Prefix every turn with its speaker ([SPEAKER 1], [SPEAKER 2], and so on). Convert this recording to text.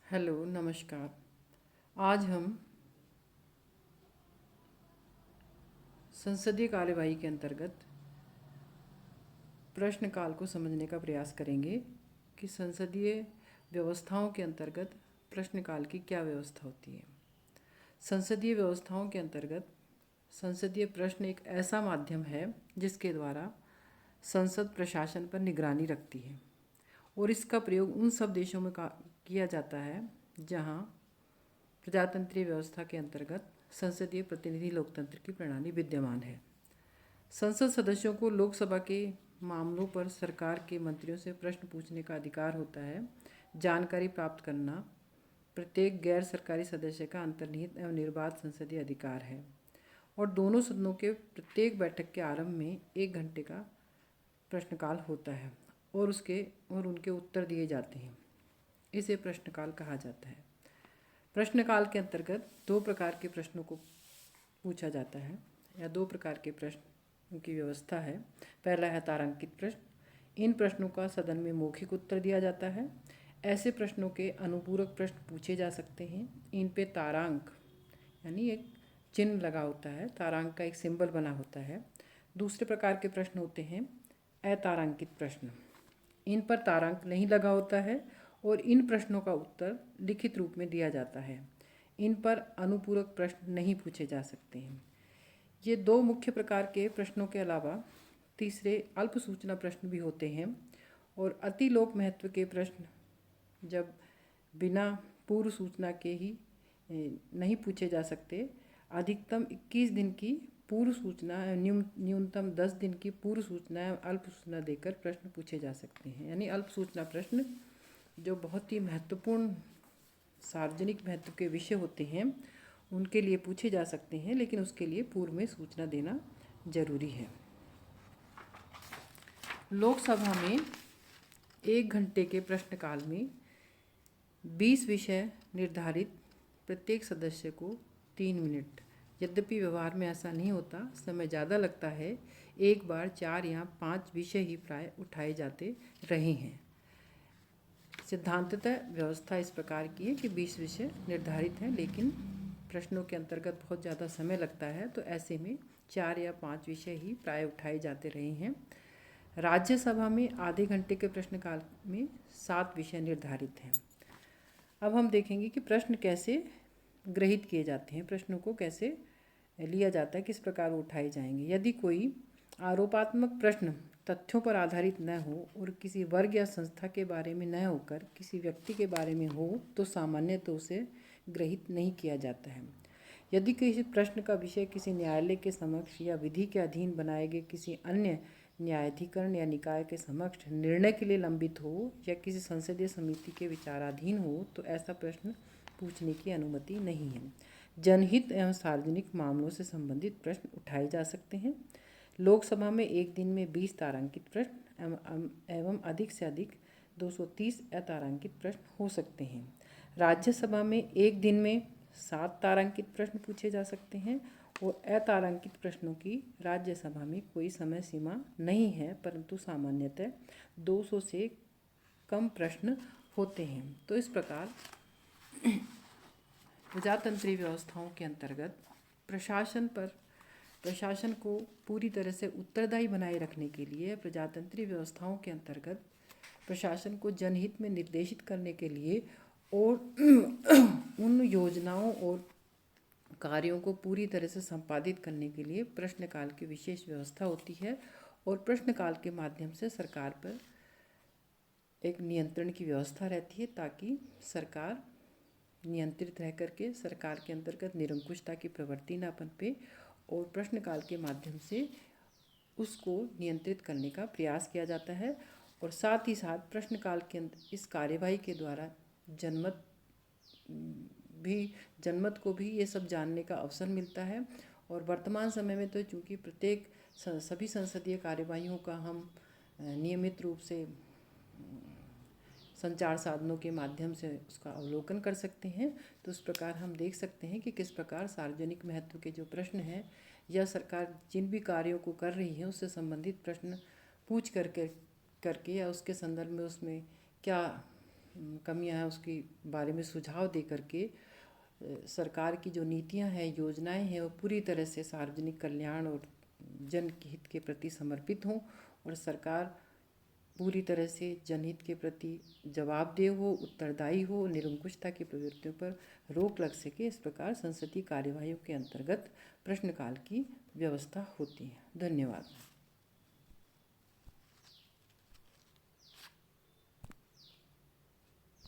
[SPEAKER 1] Hello नमस्कार। आज हम संसदीय कार्यवाही के अंतर्गत प्रश्नकाल को समझने का प्रयास करेंगे कि संसदीय व्यवस्थाओं के अंतर्गत प्रश्नकाल की क्या व्यवस्था होती है। संसदीय व्यवस्थाओं के अंतर्गत संसदीय प्रश्न एक ऐसा माध्यम है जिसके द्वारा संसद प्रशासन पर निगरानी रखती है और इसका प्रयोग उन सब देशों में किया जाता है जहां प्रजातंत्रीय व्यवस्था के अंतर्गत संसदीय प्रतिनिधि लोकतंत्र की प्रणाली विद्यमान है। संसद सदस्यों को लोकसभा के मामलों पर सरकार के मंत्रियों से प्रश्न पूछने का अधिकार होता है। जानकारी प्राप्त करना प्रत्येक गैर सरकारी सदस्य का अंतर्निहित एवं निर्बाध संसदीय अधिकार है और दोनों सदनों के प्रत्येक बैठक के आरंभ में 1 घंटे का प्रश्नकाल होता है और उनके उत्तर दिए जाते हैं। इसे प्रश्नकाल कहा जाता है। प्रश्नकाल के अंतर्गत 2 प्रकार के प्रश्नों को पूछा जाता है या 2 प्रकार के प्रश्न की व्यवस्था है। पहला है तारांकित प्रश्न। इन प्रश्नों का सदन में मौखिक उत्तर दिया जाता है। ऐसे प्रश्नों के अनुपूरक प्रश्न पूछे जा सकते हैं। इन पे तारांक यानी एक चिन्ह लगा होता है, तारांक का एक सिंबल बना होता है। दूसरे प्रकार के प्रश्न होते हैं अतारांकित प्रश्न। इन पर तारांक नहीं लगा होता है और इन प्रश्नों का उत्तर लिखित रूप में दिया जाता है। इन पर अनुपूरक प्रश्न नहीं पूछे जा सकते हैं। ये 2 मुख्य प्रकार के प्रश्नों के अलावा तीसरे अल्प सूचना प्रश्न भी होते हैं और अति लोक महत्व के प्रश्न जब बिना पूर्व सूचना के ही नहीं पूछे जा सकते। अधिकतम 21 दिन की पूर्व सूचना, न्यूनतम 10 दिन की पूर्व सूचना एवं अल्प सूचना देकर प्रश्न पूछे जा सकते हैं। यानी अल्प सूचना प्रश्न जो बहुत ही महत्वपूर्ण सार्वजनिक महत्व के विषय होते हैं उनके लिए पूछे जा सकते हैं, लेकिन उसके लिए पूर्व में सूचना देना जरूरी है। लोकसभा में 1 घंटे के प्रश्नकाल में 20 विषय निर्धारित, प्रत्येक सदस्य को 3 मिनट। यद्यपि व्यवहार में ऐसा नहीं होता, समय ज़्यादा लगता है। एक बार 4 या 5 विषय ही प्राय उठाए जाते रहे हैं। सिद्धांततः व्यवस्था इस प्रकार की है कि 20 विषय निर्धारित हैं, लेकिन प्रश्नों के अंतर्गत बहुत ज़्यादा समय लगता है, तो ऐसे में 4 या 5 विषय ही प्राय उठाए जाते रहे हैं। राज्यसभा में आधे घंटे के प्रश्नकाल में 7 विषय निर्धारित हैं। अब हम देखेंगे कि प्रश्न कैसे ग्रहित किए जाते हैं, प्रश्नों को कैसे लिया जाता है, किस प्रकार वो उठाए जाएंगे। यदि कोई आरोपात्मक प्रश्न तथ्यों पर आधारित न हो और किसी वर्ग या संस्था के बारे में न होकर किसी व्यक्ति के बारे में हो तो सामान्यतः उसे ग्रहित नहीं किया जाता है। यदि किसी प्रश्न का विषय किसी न्यायालय के समक्ष या विधि के अधीन बनाए गए किसी अन्य न्यायाधिकरण या निकाय के समक्ष निर्णय के लिए लंबित हो या किसी संसदीय समिति के विचाराधीन हो तो ऐसा प्रश्न पूछने की अनुमति नहीं है। जनहित एवं सार्वजनिक मामलों से संबंधित प्रश्न उठाए जा सकते हैं। लोकसभा में एक दिन में 20 तारांकित प्रश्न एवं अधिक से अधिक 230 अतारांकित प्रश्न हो सकते हैं। राज्यसभा में एक दिन में 7 तारांकित प्रश्न पूछे जा सकते हैं और अतारांकित प्रश्नों की राज्यसभा में कोई समय सीमा नहीं है, परंतु सामान्यतः 200 से कम प्रश्न होते हैं। तो इस प्रकार प्रजातंत्रीय व्यवस्थाओं के अंतर्गत प्रशासन को पूरी तरह से उत्तरदायी बनाए रखने के लिए प्रजातंत्रीय व्यवस्थाओं के अंतर्गत प्रशासन को जनहित में निर्देशित करने के लिए और उन योजनाओं और कार्यों को पूरी तरह से संपादित करने के लिए प्रश्नकाल की विशेष व्यवस्था होती है और प्रश्नकाल के माध्यम से सरकार पर एक नियंत्रण की व्यवस्था रहती है ताकि सरकार नियंत्रित रह करके सरकार के अंतर्गत निरंकुशता की प्रवृत्ति न पनपे और प्रश्नकाल के माध्यम से उसको नियंत्रित करने का प्रयास किया जाता है। और साथ ही साथ प्रश्नकाल के इस कार्यवाही के द्वारा जनमत को भी ये सब जानने का अवसर मिलता है। और वर्तमान समय में तो चूँकि प्रत्येक सभी संसदीय कार्यवाहियों का हम नियमित रूप से संचार साधनों के माध्यम से उसका अवलोकन कर सकते हैं, तो इस प्रकार हम देख सकते हैं कि किस प्रकार सार्वजनिक महत्व के जो प्रश्न हैं या सरकार जिन भी कार्यों को कर रही है उससे संबंधित प्रश्न पूछ करके या उसके संदर्भ में उसमें क्या कमियां हैं उसके बारे में सुझाव दे करके सरकार की जो नीतियां हैं, योजनाएं हैं, वो पूरी तरह से सार्वजनिक कल्याण और जनहित के प्रति समर्पित हों और सरकार पूरी तरह से जनहित के प्रति जवाबदेह हो, उत्तरदायी हो, निरंकुशता की प्रवृत्तियों पर रोक लग सके। इस प्रकार संसदीय कार्यवाहियों के अंतर्गत प्रश्नकाल की व्यवस्था होती है। धन्यवाद।